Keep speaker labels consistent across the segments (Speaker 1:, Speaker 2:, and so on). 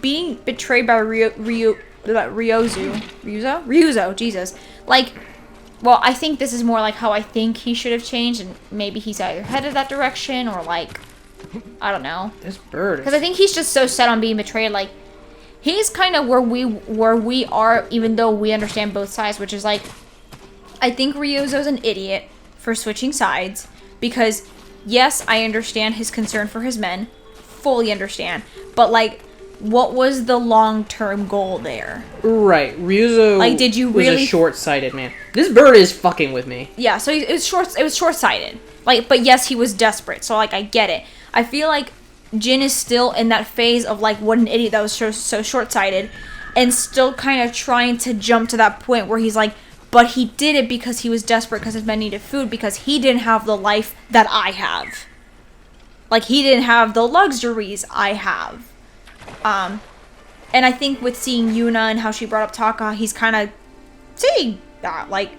Speaker 1: being betrayed by Ryuzo, Jesus. Like, well, I think this is more like how I think he should have changed, and maybe he's either headed that direction or like, I don't know.
Speaker 2: This bird.
Speaker 1: Because I think he's just so set on being betrayed. Like, he's kind of where we are, even though we understand both sides, which is like, I think Ryuzo's an idiot for switching sides, because yes, I understand his concern for his men, fully understand, but like, what was the long-term goal there?
Speaker 2: Right, Ryuzo
Speaker 1: like, did you
Speaker 2: was
Speaker 1: really...
Speaker 2: a short-sighted man. This bird is fucking with me.
Speaker 1: Yeah, so it was short-sighted. Like, but yes, he was desperate, so like, I get it. I feel like Jin is still in that phase of like, what an idiot that was so short-sighted, and still kind of trying to jump to that point where he's like, but he did it because he was desperate, because his men needed food, because he didn't have the life that I have. Like, he didn't have the luxuries I have. And I think with seeing Yuna and how she brought up Taka, he's kind of seeing that. Like,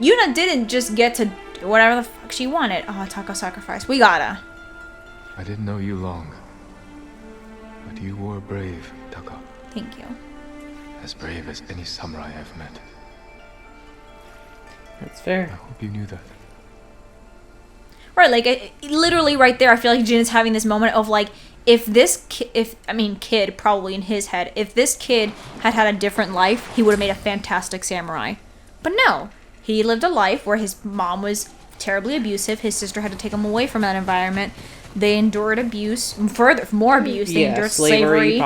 Speaker 1: Yuna didn't just get to do whatever the fuck she wanted. Oh, Taka sacrifice. We gotta.
Speaker 3: I didn't know you long, but you were brave, Taka.
Speaker 1: Thank you.
Speaker 3: As brave as any samurai I've met.
Speaker 2: That's fair.
Speaker 3: I hope you knew that.
Speaker 1: Right, like, literally right there, I feel like Jin is having this moment of like, if this kid, probably in his head, if this kid had had a different life, he would have made a fantastic samurai. But no, he lived a life where his mom was terribly abusive, his sister had to take him away from that environment, they endured abuse, more abuse, they endured slavery,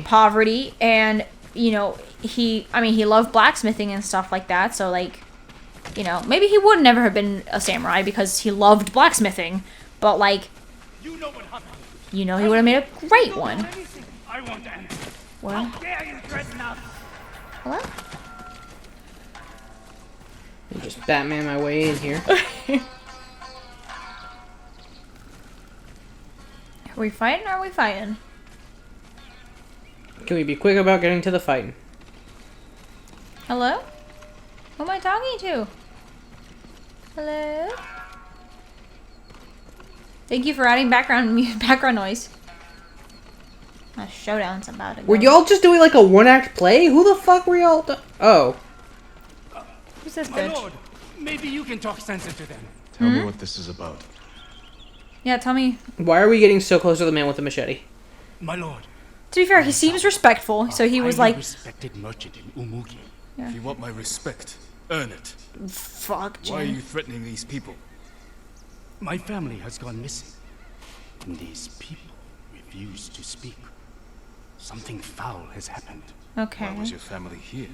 Speaker 1: poverty, and, you know, he loved blacksmithing and stuff like that, so, like, you know, maybe he would never have been a samurai because he loved blacksmithing, but, like, you know what happened. You know, he would have made a great one.
Speaker 4: I want to answer.
Speaker 1: Well,
Speaker 4: How dare you threaten us?
Speaker 1: hello?
Speaker 2: I'm just Batman my way in here.
Speaker 1: Are we fighting or are we fighting?
Speaker 2: Can we be quick about getting to the fighting?
Speaker 1: Hello? Who am I talking to? Hello? Thank you for adding background noise. A showdown's about to go.
Speaker 2: Were y'all just doing like a one-act play? Who the fuck were y'all? Oh.
Speaker 1: Who's this
Speaker 4: My
Speaker 1: bitch?
Speaker 4: lord, maybe you can talk sense into them.
Speaker 3: Tell me what this is about.
Speaker 1: Yeah, tell me.
Speaker 2: Why are we getting so close to the man with the machete?
Speaker 4: My lord.
Speaker 1: To be fair, he seems respectful, so he was like...
Speaker 4: respected merchant in Umugi.
Speaker 1: Yeah.
Speaker 3: If you want my respect, earn it.
Speaker 1: Fuck, Jin.
Speaker 3: Why are you threatening these people?
Speaker 4: My family has gone missing, and these people refuse to speak. Something foul has happened.
Speaker 1: Okay.
Speaker 3: Why was your family here?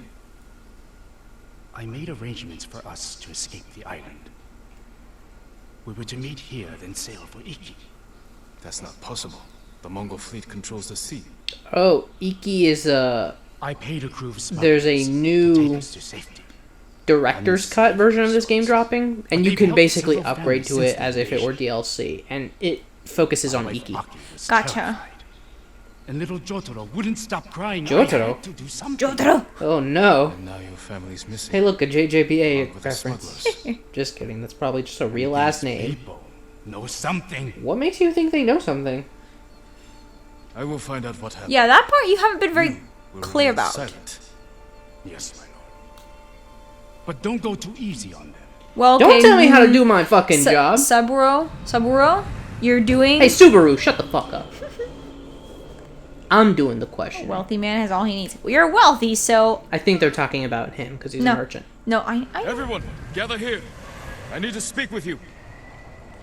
Speaker 4: I made arrangements for us to escape the island. We were to meet here, then sail for Iki.
Speaker 3: That's not possible. The Mongol fleet controls the sea.
Speaker 2: Oh, Iki is
Speaker 4: I paid a crew of smugglers
Speaker 2: there's a
Speaker 4: to
Speaker 2: new
Speaker 4: take us to safety.
Speaker 2: director's cut version of this game dropping, and you
Speaker 4: They've
Speaker 2: can
Speaker 4: helped
Speaker 2: basically
Speaker 4: several
Speaker 2: upgrade to
Speaker 4: families
Speaker 2: it as if it were DLC, and it focuses on
Speaker 4: My
Speaker 2: Iki.
Speaker 4: Aki was
Speaker 1: Gotcha.
Speaker 4: terrified. And little Jotaro wouldn't stop crying. I
Speaker 2: Jotaro?
Speaker 4: had to do something.
Speaker 1: Jotaro!
Speaker 2: Oh no.
Speaker 3: And now your family's missing.
Speaker 2: Hey look, a
Speaker 3: Along
Speaker 2: JJPA
Speaker 3: with the
Speaker 2: reference.
Speaker 3: smugglers.
Speaker 2: Just kidding, that's probably just a real last
Speaker 4: These
Speaker 2: name.
Speaker 4: people know something.
Speaker 2: What makes you think they know something?
Speaker 3: I will find out what happened.
Speaker 1: Yeah, that part you haven't been very
Speaker 3: Will
Speaker 1: clear
Speaker 3: remain
Speaker 1: about.
Speaker 3: silent.
Speaker 4: Yes, my lord. But don't go too easy on them.
Speaker 1: Well, okay.
Speaker 2: Don't tell me how to do my fucking job.
Speaker 1: Saburo, you're doing...
Speaker 2: Hey Subaru, shut the fuck up. I'm doing the question.
Speaker 1: Wealthy man has all he needs. Well, you're wealthy, so...
Speaker 2: I think they're talking about him because he's
Speaker 1: No.
Speaker 2: a merchant.
Speaker 1: No, I
Speaker 3: Everyone, gather here. I need to speak with you.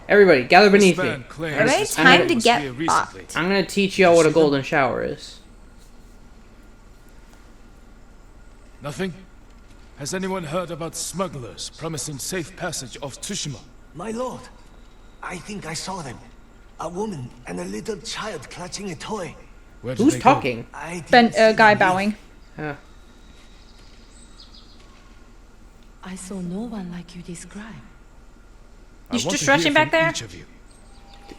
Speaker 2: Everybody, gather beneath
Speaker 3: This
Speaker 2: me.
Speaker 3: man claims
Speaker 1: Alright,
Speaker 3: his
Speaker 1: time
Speaker 3: family
Speaker 1: to
Speaker 3: was
Speaker 1: get
Speaker 3: here recently.
Speaker 1: fucked.
Speaker 2: I'm gonna teach y'all what a golden shower is.
Speaker 3: Nothing? Has anyone heard about smugglers promising safe passage of Tsushima?
Speaker 5: My lord, I think I saw them. A woman and a little child clutching a toy.
Speaker 3: Where did
Speaker 2: Who's
Speaker 3: they go?
Speaker 2: talking?
Speaker 5: I didn't
Speaker 1: Ben,
Speaker 5: see them
Speaker 1: guy
Speaker 5: leave.
Speaker 1: bowing.
Speaker 2: Huh.
Speaker 6: I saw no one like you describe.
Speaker 3: I
Speaker 1: You
Speaker 3: want
Speaker 1: just
Speaker 3: to hear
Speaker 1: stretching back
Speaker 3: from
Speaker 1: there?
Speaker 3: each of you.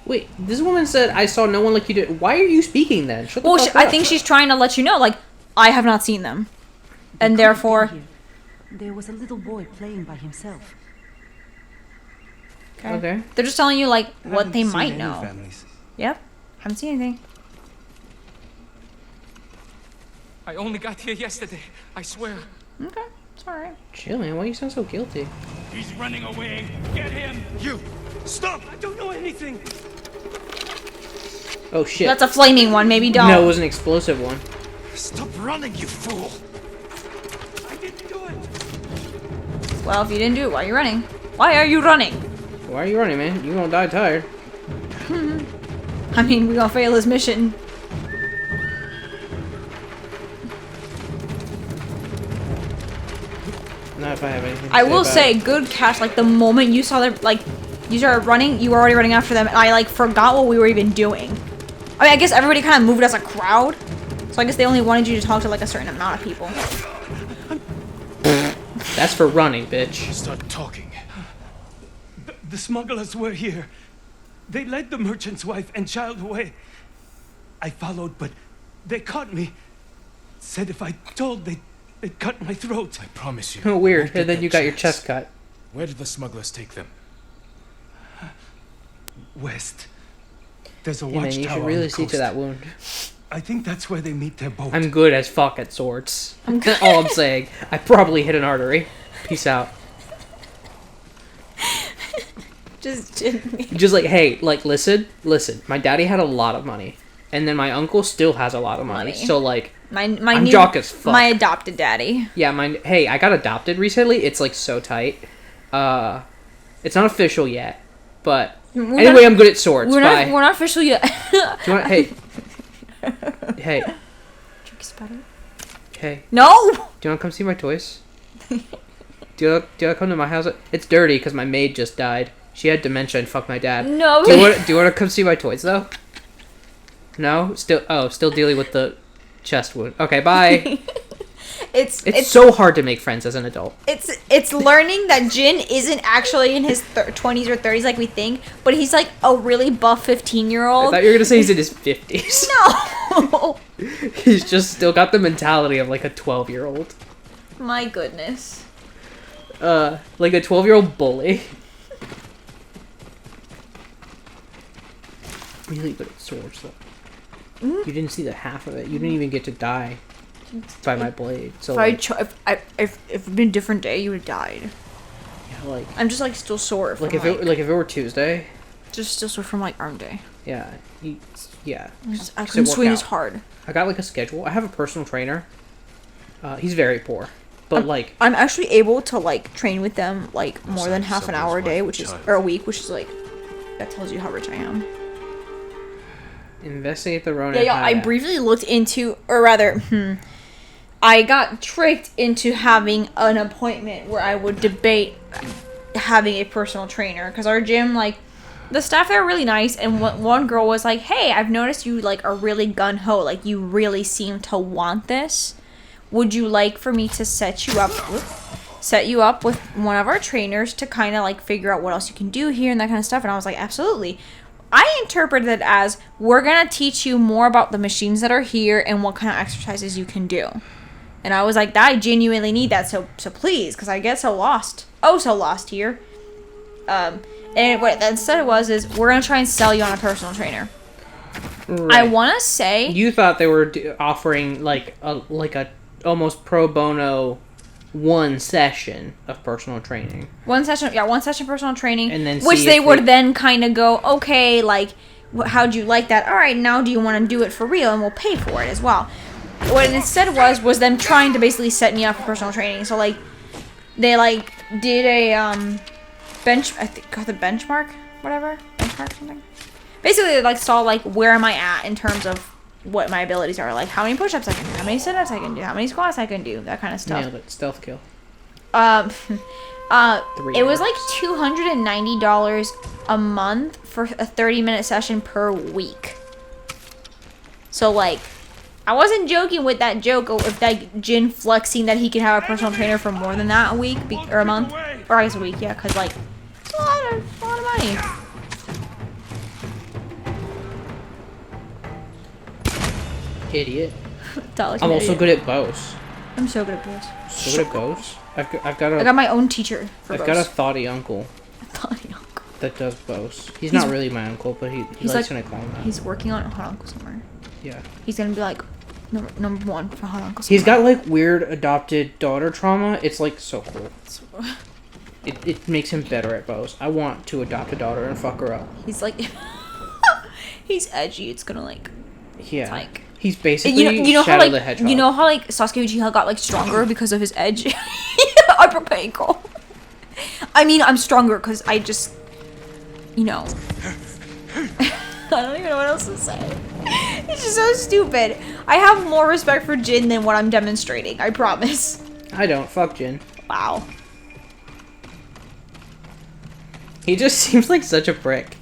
Speaker 2: Wait, this woman said, I saw no one like you did. Why are you speaking then? Shut the
Speaker 1: Well,
Speaker 2: fuck
Speaker 1: I
Speaker 2: up.
Speaker 1: think she's trying to let you know, like, I have not seen them. And therefore...
Speaker 6: There was a little boy playing by himself.
Speaker 2: Okay.
Speaker 1: They're just telling you, like, what
Speaker 5: Haven't
Speaker 1: they
Speaker 5: seen
Speaker 1: might
Speaker 5: any
Speaker 1: know.
Speaker 5: families.
Speaker 1: Yep. Haven't seen anything.
Speaker 7: I only got here yesterday, I swear.
Speaker 1: Okay, it's alright.
Speaker 2: Chill, man. Why you sound so guilty?
Speaker 4: He's running away. Get him.
Speaker 3: You! Stop!
Speaker 7: I don't know anything.
Speaker 2: Oh shit.
Speaker 1: That's a flaming one, maybe don't.
Speaker 2: No, it was an explosive one.
Speaker 3: Stop running, you fool!
Speaker 7: I didn't do it.
Speaker 1: Well, if you didn't do it, why are you running? Why are you running?
Speaker 2: Why are you running, man? You gonna die tired.
Speaker 1: I mean, we're gonna fail this mission.
Speaker 2: Not if I have anything to
Speaker 1: I will
Speaker 2: about
Speaker 1: say,
Speaker 2: it.
Speaker 1: good catch. Like, the moment you saw them, like, you started running, you were already running after them, and I, like, forgot what we were even doing. I mean, I guess everybody kind of moved as a crowd. So I guess they only wanted you to talk to, like, a certain amount of people.
Speaker 2: That's for running, bitch.
Speaker 3: Start talking.
Speaker 7: The smugglers were here. They led the merchant's wife and child away. I followed, but they caught me. Said if I told, they'd cut my throat.
Speaker 3: I promise you.
Speaker 2: Oh,
Speaker 3: you
Speaker 2: weird.
Speaker 3: won't get
Speaker 2: And then
Speaker 3: that
Speaker 2: you got your
Speaker 3: chance.
Speaker 2: chest cut.
Speaker 3: Where did the smugglers take them?
Speaker 7: West. There's a
Speaker 2: Hey, man,
Speaker 7: watchtower
Speaker 2: you should
Speaker 7: on
Speaker 2: really
Speaker 7: the
Speaker 2: see to
Speaker 7: coast.
Speaker 2: that wound.
Speaker 7: I think that's where they meet their boat.
Speaker 2: I'm good as fuck at swords. All I'm saying. I probably hit an artery. Peace out. Just like, hey, like, listen. My daddy had a lot of money. And then my uncle still has a lot of money. So, like, I'm jock as fuck.
Speaker 1: My adopted daddy.
Speaker 2: Yeah, hey, I got adopted recently. It's, like, so tight. It's not official yet. But, anyway, I'm good at swords.
Speaker 1: We're
Speaker 2: Bye.
Speaker 1: not official yet.
Speaker 2: Do you want, hey. Hey. Hey.
Speaker 1: No!
Speaker 2: Do you want to come see my toys? Do you want to come to my house? It's dirty because my maid just died. She had dementia and fucked my dad.
Speaker 1: No.
Speaker 2: Do you want to come see my toys though? No? Still dealing with the chest wound. Okay, bye. It's so hard to make friends as an adult.
Speaker 1: It's learning that Jin isn't actually in his 20s or 30s like we think, but he's like a really buff 15-year-old.
Speaker 2: I thought you were gonna say he's in his 50s.
Speaker 1: No.
Speaker 2: He's just still got the mentality of like a 12-year-old.
Speaker 1: My goodness.
Speaker 2: Like a 12-year-old bully. Really good at swords though. You didn't see the half of it. You didn't even get to die by my blade. So
Speaker 1: If it'd been a different day, you would have died.
Speaker 2: yeah, like
Speaker 1: I'm just like still sore from
Speaker 2: if it were Tuesday.
Speaker 1: just still sore from like arm day.
Speaker 2: Yeah, yeah.
Speaker 1: I
Speaker 2: So
Speaker 1: couldn't
Speaker 2: work
Speaker 1: swing
Speaker 2: out.
Speaker 1: as hard.
Speaker 2: I got like a schedule. I have a personal trainer. He's very poor, but like
Speaker 1: I'm actually able to like train with them like more than half an hour a day, which is
Speaker 3: child.
Speaker 1: or a week, which is like that tells you how rich I am.
Speaker 2: investigate the Ronin.
Speaker 1: Yeah, I briefly looked into, or rather, I got tricked into having an appointment where I would debate having a personal trainer because our gym, like, the staff there are really nice, and one girl was like, "Hey, I've noticed you like are really gun ho, like you really seem to want this. Would you like for me to set you up with one of our trainers to kind of like figure out what else you can do here and that kind of stuff?" And I was like, "Absolutely." I interpreted it as, we're going to teach you more about the machines that are here and what kind of exercises you can do. And I was like, I genuinely need that, so please, because I get so lost. Oh, so lost here. And what instead it was is, we're going to try and sell you on a personal trainer.
Speaker 2: Right.
Speaker 1: I want to say...
Speaker 2: You thought they were offering like a almost pro bono one session of personal training.
Speaker 1: One session personal training,
Speaker 2: And then
Speaker 1: which
Speaker 2: see
Speaker 1: they
Speaker 2: if
Speaker 1: would
Speaker 2: they-
Speaker 1: then kind of go, okay, like, how'd you like that? All right, now do you want to do it for real, and we'll pay for it as well. What it instead was them trying to basically set me up for personal training. So like, they like did a I think called the benchmark, whatever, benchmark something. Basically, they like saw like where am I at in terms of what my abilities are, like how many push-ups I can do, how many sit-ups I can do, how many squats I can do, that kind of stuff.
Speaker 2: Nailed it. Stealth kill.
Speaker 1: It was like $290 a month for a 30-minute session per week. So like, I wasn't joking with that joke of that Jin flexing that he could have a personal trainer for more than that a week or a month, or I guess a week, yeah, because like, it's a lot of money.
Speaker 2: Idiot.
Speaker 1: Dollar
Speaker 2: I'm also
Speaker 1: Canadian.
Speaker 2: good at bows.
Speaker 1: I'm so good at bows.
Speaker 2: So good at bows. I've got
Speaker 1: I got my own teacher for
Speaker 2: I've
Speaker 1: bows.
Speaker 2: got a thoughty uncle
Speaker 1: Thoughty uncle.
Speaker 2: that does bows. He's not really my uncle, but he
Speaker 1: he's
Speaker 2: likes
Speaker 1: like-
Speaker 2: when I call him that.
Speaker 1: He's working on a uncle somewhere.
Speaker 2: Yeah.
Speaker 1: He's gonna be like number one for hot Uncle
Speaker 2: He's
Speaker 1: Samurai.
Speaker 2: got like weird adopted daughter trauma. It's like so cool. It makes him better at bows. I want to adopt a daughter and fuck her up.
Speaker 1: He's like, he's edgy. It's gonna like,
Speaker 2: Yeah.
Speaker 1: it's like.
Speaker 2: He's basically
Speaker 1: You know how
Speaker 2: Shadow
Speaker 1: like
Speaker 2: the Hedgehog.
Speaker 1: you know how like Sasuke Uchiha got like stronger because of his edge, upper ankle. I mean, I'm stronger because I just, you know. I don't even know what else to say. It's just so stupid. I have more respect for Jin than what I'm demonstrating. I promise.
Speaker 2: I don't. Fuck Jin.
Speaker 1: Wow.
Speaker 2: He just seems like such a prick.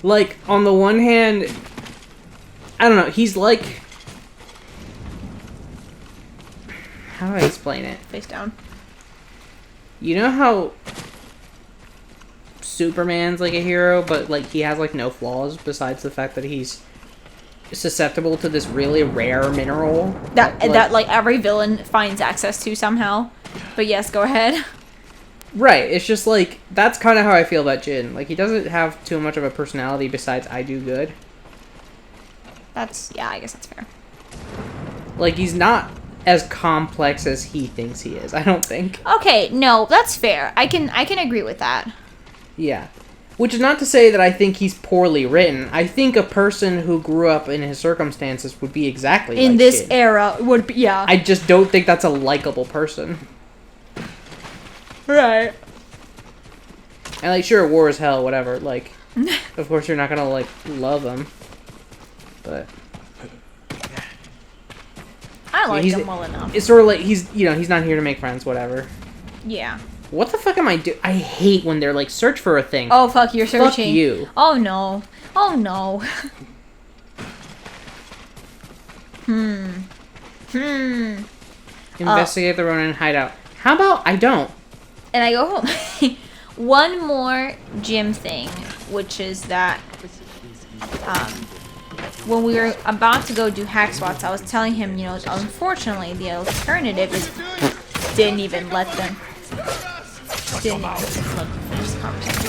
Speaker 2: Like, on the one hand, I don't know, he's like... How do I explain it?
Speaker 1: Face down.
Speaker 2: You know how Superman's like a hero, but like he has like no flaws besides the fact that he's susceptible to this really rare mineral
Speaker 1: That like every villain finds access to somehow. But yes, go ahead.
Speaker 2: Right, it's just like, that's kind of how I feel about Jin. Like, he doesn't have too much of a personality besides I do good.
Speaker 1: Yeah, I guess that's fair.
Speaker 2: Like, he's not as complex as he thinks he is, I don't think.
Speaker 1: Okay, no, that's fair. I can agree with that.
Speaker 2: Yeah. Which is not to say that I think he's poorly written. I think a person who grew up in his circumstances would be exactly
Speaker 1: In
Speaker 2: like
Speaker 1: this
Speaker 2: Jin.
Speaker 1: era would be, yeah.
Speaker 2: I just don't think that's a likable person.
Speaker 1: Right.
Speaker 2: And like, sure, war is hell, whatever. Like, of course you're not gonna like love him, but
Speaker 1: I like
Speaker 2: he's-
Speaker 1: him well enough.
Speaker 2: it's sort of like he's not here to make friends, whatever.
Speaker 1: Yeah.
Speaker 2: What the fuck am I doing? I hate when they're like, search for a thing.
Speaker 1: Oh fuck, you're searching.
Speaker 2: Fuck you.
Speaker 1: Oh no. Oh no.
Speaker 2: Investigate the Ronin hideout. How about I don't?
Speaker 1: And I go home. One more gym thing, which is that when we were about to go do hack swats, I was telling him, you know, unfortunately the alternative is didn't even let them finish the conversation.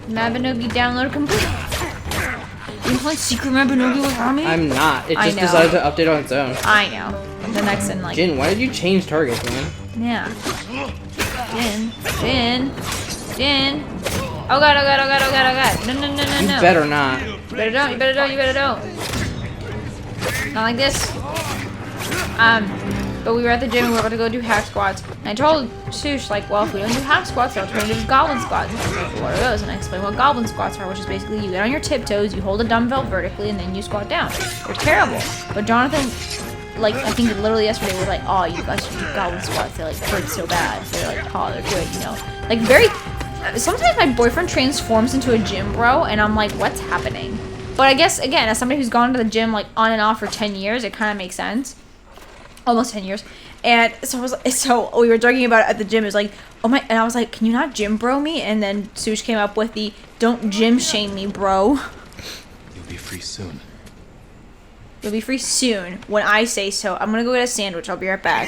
Speaker 1: Mabinogi download complete. You playing Secret Mabinogi with Rami?
Speaker 2: I'm not. It
Speaker 1: I
Speaker 2: just
Speaker 1: know.
Speaker 2: decided to update on its own.
Speaker 1: I know. The next in like
Speaker 2: Jin, why did you change targets, man?
Speaker 1: yeah. Jin. Oh god, oh god, oh god, oh god, oh god. No, no, no, no,
Speaker 2: You
Speaker 1: no.
Speaker 2: better not.
Speaker 1: You better don't, you better don't, you better don't. Not like this. But we were at the gym and we were about to go do hack squats. And I told Sush, like, well, if we don't do hack squats, the alternative is goblin squats. And she's like, what are those? And I explained what goblin squats are, which is basically you get on your tiptoes, you hold a dumbbell vertically, and then you squat down. They're terrible. But Jonathan, like, I think literally yesterday was like, oh, you guys should do goblin squats. They, like, hurt so bad. They're like, oh, they're good, you know. Like, very... Sometimes my boyfriend transforms into a gym bro, and I'm like, what's happening? But I guess, again, as somebody who's gone to the gym, like, on and off for 10 years, it kind of makes sense. Almost 10 years. And so we were joking about it at the gym. It was like, oh my, and I was like, can you not gym bro me? And then Sush came up with the, don't gym shame me, bro.
Speaker 3: You'll be free soon.
Speaker 1: You'll be free soon when I say so. I'm gonna go get a sandwich. I'll be right back.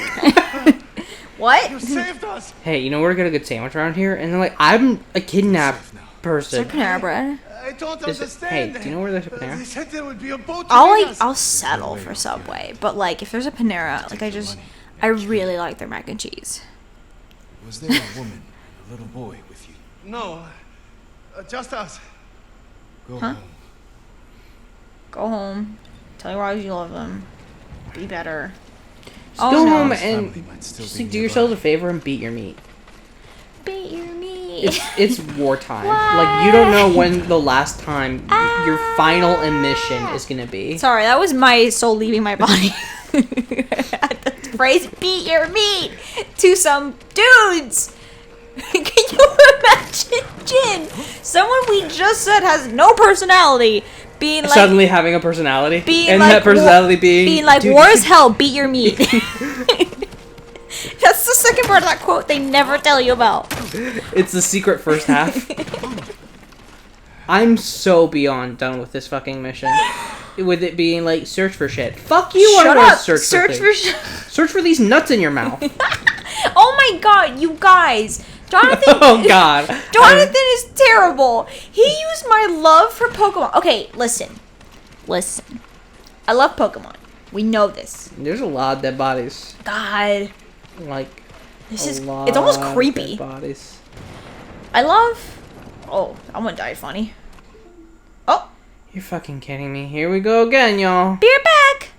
Speaker 1: What?
Speaker 5: You saved us!
Speaker 2: Hey, you know where to get a good sandwich around here? And they're like, I'm a kidnapped
Speaker 1: Is there
Speaker 2: person.
Speaker 1: Panera Bread?
Speaker 5: I don't
Speaker 2: Hey,
Speaker 5: understand.
Speaker 2: do you know where there's a Panera?
Speaker 5: They said there would be a boat.
Speaker 1: I'll settle for Subway, but like if there's a Panera, like I really like their mac and cheese.
Speaker 3: Was there a woman, a little boy with you?
Speaker 5: No, just us.
Speaker 3: Go
Speaker 1: Huh?
Speaker 3: home.
Speaker 1: Go home. Tell your wives you love them. Be better.
Speaker 2: Just
Speaker 1: Oh,
Speaker 2: go
Speaker 1: no.
Speaker 2: home
Speaker 3: Family
Speaker 2: and
Speaker 3: might still
Speaker 2: just
Speaker 3: be
Speaker 2: like, do
Speaker 3: nearby.
Speaker 2: yourselves a favor and beat your meat.
Speaker 1: Beat your meat.
Speaker 2: It's wartime. Like, you don't know when the last time your final emission is gonna be.
Speaker 1: Sorry, that was my soul leaving my body. The phrase "beat your meat" to some dudes. Can you imagine Jin, someone we just said has no personality, being like
Speaker 2: Suddenly having a personality,
Speaker 1: being
Speaker 2: and
Speaker 1: like
Speaker 2: that personality being
Speaker 1: like
Speaker 2: "Dude,
Speaker 1: war
Speaker 2: you
Speaker 1: is hell, beat your meat. That's the second part of that quote they never tell you about.
Speaker 2: It's the secret first half. I'm so beyond done with this fucking mission. With it being like, search for shit. Fuck you,
Speaker 1: Shut
Speaker 2: I'm gonna
Speaker 1: up.
Speaker 2: search for things. Search for these nuts in your mouth.
Speaker 1: Oh my god, you guys. Jonathan.
Speaker 2: Oh God.
Speaker 1: Jonathan is terrible. He used my love for Pokemon. Okay, listen. I love Pokemon. We know this.
Speaker 2: There's a lot of dead bodies.
Speaker 1: God.
Speaker 2: Like.
Speaker 1: It's almost creepy.
Speaker 2: Dead bodies.
Speaker 1: I love. Oh, I'm gonna die funny. Oh.
Speaker 2: You're fucking kidding me. Here we go again, y'all.
Speaker 1: Be right back.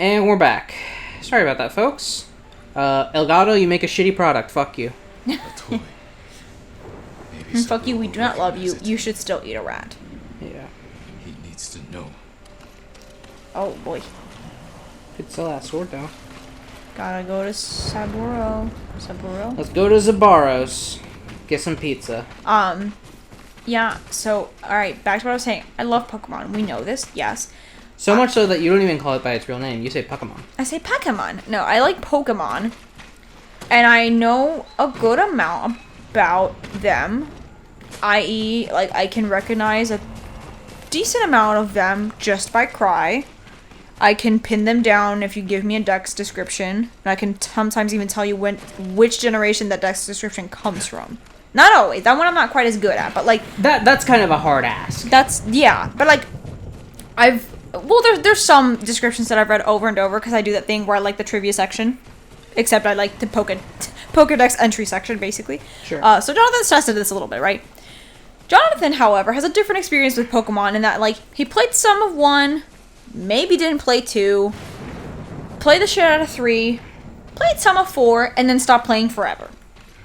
Speaker 2: And we're back. Sorry about that, folks. Elgato, you make a shitty product. Fuck you.
Speaker 3: A toy. Maybe
Speaker 1: Fuck you, we do not love you. You should still eat a rat.
Speaker 2: Yeah.
Speaker 3: He needs to know.
Speaker 1: Oh boy.
Speaker 2: Could sell that sword though.
Speaker 1: Gotta go to Saburo.
Speaker 2: Let's go to Zabaros. Get some pizza.
Speaker 1: Yeah, so, alright, back to what I was saying. I love Pokemon. We know this, yes.
Speaker 2: So much so that you don't even call it by its real name. You say Pokemon.
Speaker 1: I say Pokemon. No, I like Pokemon. And I know a good amount about them. I.e., like, I can recognize a decent amount of them just by cry. I can pin them down if you give me a dex description. And I can sometimes even tell you which generation that dex description comes from. Not always. That one I'm not quite as good at, but, like...
Speaker 2: That's kind of a hard ask.
Speaker 1: Yeah. But, like, well, there's some descriptions that I've read over and over because I do that thing where I like the trivia section. Except I like the Pokédex entry section, basically.
Speaker 2: Sure.
Speaker 1: So Jonathan's tested this a little bit, right? Jonathan, however, has a different experience with Pokemon in that, like, he played some of 1, maybe didn't play 2, played the shit out of 3, played some of 4, and then stopped playing forever.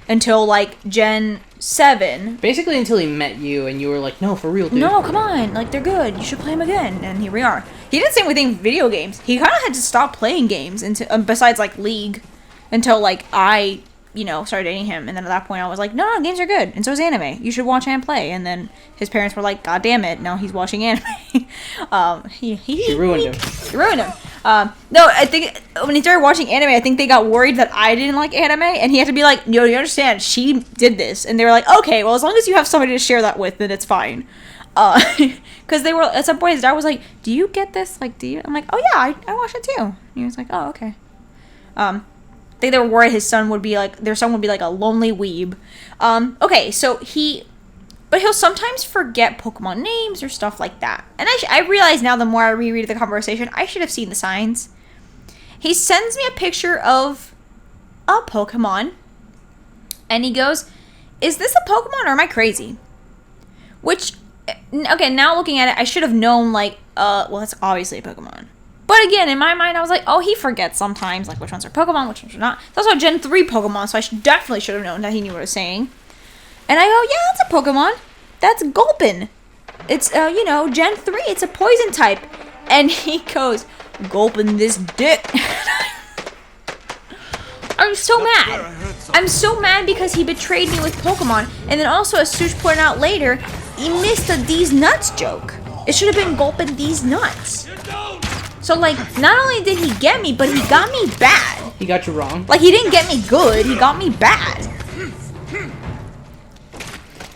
Speaker 1: Until, like, Gen 7.
Speaker 2: Basically until he met you and you were like, no, for real, dude.
Speaker 1: No, come on. Like, they're good. You should play them again. And here we are. He did the same thing with video games. He kind of had to stop playing games until, besides, like, League. Until, like, I, started dating him. And then at that point, I was like, no, games are good. And so is anime. You should watch and play. And then his parents were like, God damn it. Now he's watching anime.
Speaker 2: She ruined him.
Speaker 1: She ruined him. No, I think when he started watching anime, I think they got worried that I didn't like anime. And he had to be like, no, you understand. She did this. And they were like, okay, well, as long as you have somebody to share that with, then it's fine. Because they were, at some point, his dad was like, do you get this? Like, do you? I'm like, oh, yeah, I watch it too. And he was like, oh, okay. I think they were worried their son would be like a lonely weeb. Okay, so he'll sometimes forget Pokemon names or stuff like that. And I realize now the more I reread the conversation, I should have seen the signs. He sends me a picture of a Pokemon. And he goes, is this a Pokemon or am I crazy? Which, okay, now looking at it, I should have known, like, well, that's obviously a Pokemon. But again, in my mind, I was like, oh, he forgets sometimes, like, which ones are Pokemon, which ones are not. It's also a Gen 3 Pokemon, so I definitely should have known that he knew what I was saying. And I go, yeah, that's a Pokemon. That's Gulpin. It's, Gen 3. It's a poison type. And he goes, Gulpin this dick. I'm so mad. I'm so mad because he betrayed me with Pokemon. And then also, as Sush pointed out later, he missed a these nuts joke. It should have been Gulpin these nuts. So, like, not only did he get me, but he got me bad.
Speaker 2: He got you wrong.
Speaker 1: Like, he didn't get me good. He got me bad.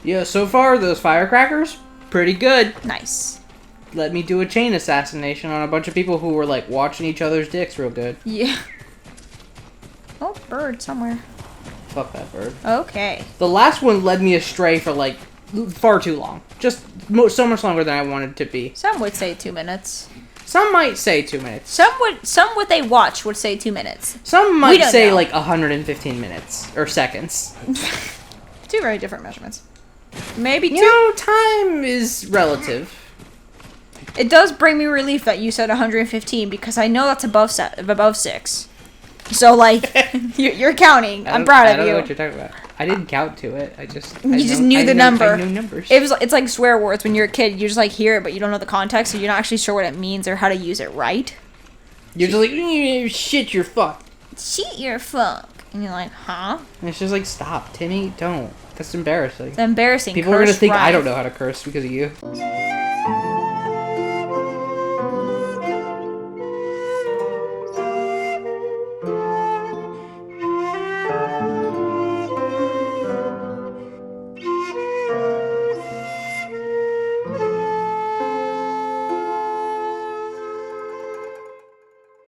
Speaker 2: Yeah, so far, those firecrackers, pretty good.
Speaker 1: Nice.
Speaker 2: Let me do a chain assassination on a bunch of people who were, like, watching each other's dicks real good.
Speaker 1: Yeah. Oh, bird somewhere.
Speaker 2: Fuck that bird.
Speaker 1: Okay.
Speaker 2: The last one led me astray for, like, far too long. Just so much longer than I wanted it to be.
Speaker 1: Some would say 2 minutes.
Speaker 2: Some might say 2 minutes.
Speaker 1: Some what they watch would say 2 minutes.
Speaker 2: Some might say,
Speaker 1: know.
Speaker 2: like, 115 minutes. Or seconds.
Speaker 1: 2 very different measurements. Maybe 2.
Speaker 2: You know, time is relative.
Speaker 1: It does bring me relief that you said 115 because I know that's above 6. So, like, you're counting. I'm proud of you.
Speaker 2: I don't know what you're talking about. I didn't count to it. I just
Speaker 1: knew the number.
Speaker 2: I knew numbers.
Speaker 1: It's like swear words when you're a kid. You just, like, hear it, but you don't know the context, so you're not actually sure what it means or how to use it right.
Speaker 2: You're just like, shit, you're fucked.
Speaker 1: Shit, you're fuck. And you're like, huh?
Speaker 2: And it's just like, stop, Timmy, don't. That's embarrassing.
Speaker 1: It's embarrassing.
Speaker 2: People are gonna think I don't know how to curse because of you.